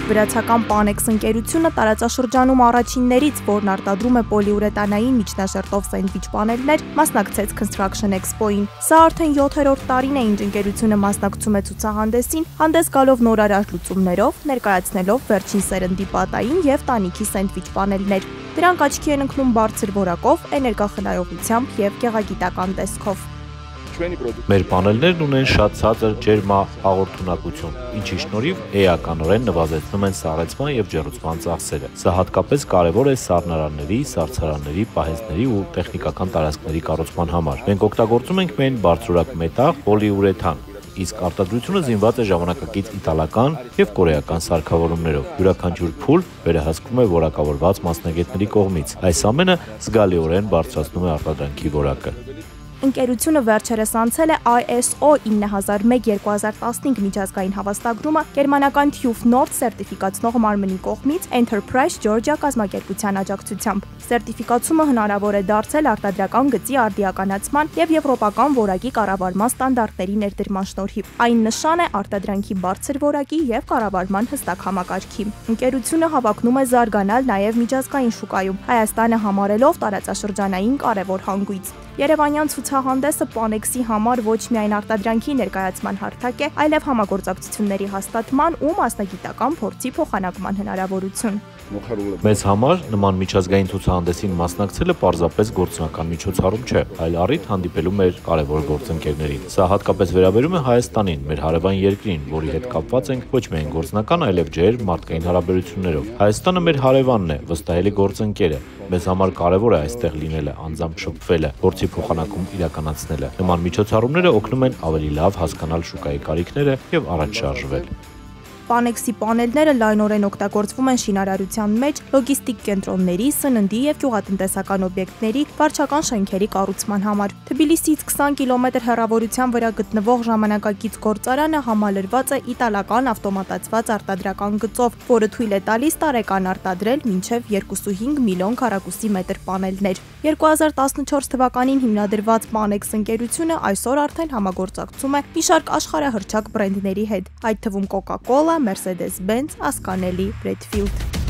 Վրացական Panex ընկերությունը տարածաշրջանում առաջիններից, որն արտադրում է պոլիուրետանային միջնաշերտով սենդվիչ պանելներ, մասնակցեց Construction Expo-ին։ Սա արդեն 7-րդ տարին է, ինչ ընկերությունը մասնակցում է ցուցահանդեսին, հանդես գալով նորարար լուծումներով, ներկայացնելով վերջին սերնդի պատային եւ տանիքի սենդվիչ պանելներ։ Դրանք աչքի են ընկնում բարձր որակով, էներգախնայողությամբ եւ գեղագիտական տեսքով։ Մեր պանելներն ունեն շատ ցածր ջերմահաղորդունակություն, ինչի շնորհիվ էականորեն նվազեցնում են սառեցման եւ ջեռուցման ծախսերը։ Սա հատկապես կարեւոր է սառնարանների, սառցարանների, պահեստների ու տեխնիկական տարածքների կառուցման համար։ Մենք օգտագործում ենք միայն բարձրորակ մետաղ, պոլիուրեթան, իսկ արտադրությունը զինված է ժամանակակից իտալական եւ կորեական սարքավորումներով։ Յուրաքանչյուր փուլ վերահսկվում է որակավորված մասնագետների կողմից։ Այս ամենը զգալիորեն բարձրացնում է արտադրանքի որակը։ Ընկերությունը վերջերս անցել է ISO 9001-2015 միջազգային հավաստագրումը գերմանական TÜV Nord սերտիֆիկացնող մարմնի կողմից Enterprise Georgia կազմակերպության աջակցությամբ։ Սերտիֆիկացումը հնարավոր է դարձել արտադրական գծի արդիականացման եւ եվրոպական որակի կառավարման ստանդարտների ներդրման շնորհիվ։ Այն նշան է արտադրանքի բարձր որակի եւ կառավարման հստակ համակարգի։ Ընկերությունը հավակնում է զարգանալ նաեւ միջազգային շուկայում, Հայաստանը համարելով տարածաշրջանային կարևոր հանգույց։ Երևանյան ցուցահանդեսը Panex-ի համար ոչ միայն արտադրանքի ներկայացման հարթակ է, այլև համագործակցությունների հաստատման ու մասնագիտական փորձի փոխանակման հնարավորություն։ Մեզ համար նման միջազգային ցուցահանդեսին մասնակցելը պարզապես գործնական միջոցառում չէ, այլ առիթ հանդիպելու մեր կարևոր գործընկերներին։ Սա հատկապես վերաբերում է Հայաստանին, մեր հարևան երկրին, որի հետ կապված ենք ոչ միայն գործնական, այլև ջերմ մարդկային հարաբերություններով։ Հայաստանը մեր հարևանն է, վստահելի գործընկեր է։ Մեզ համար կարևոր է այստեղ լինելը, անձամբ շփվելը, փորձի փոխանակում իրականացնելը։ Նման միջոցառումները օգնում են ավելի լավ հասկանալ շուկայի կարիքները եւ առաջ շարժվել։ Panex-ի պանելները լայնորեն օգտագործվում են շինարարության մեջ, լոգիստիկ կենտրոնների, սննդի եւ գյուղատնտեսական օբյեկտների, վարչական շենքերի կառուցման համար։ Թբիլիսիից 20 կիլոմետր հեռավորության վրա գտնվող ժամանակակից գործարանը համալրված է իտալական ավտոմատացված արտադրական գծով, որը թույլ է տալիս տարեկան արտադրել մինչև 2.5 միլիոն քառակուսի մետր պանելներ։ 2014 թվականին հիմնադրված Panex ընկերությունը այսօր արդեն համագործակցում է մի շարք աշխարհահռչակ բրենդների հետ, այդ թվում Coca-Cola, Mercedes-Benz, Ascanelli, Bradfield։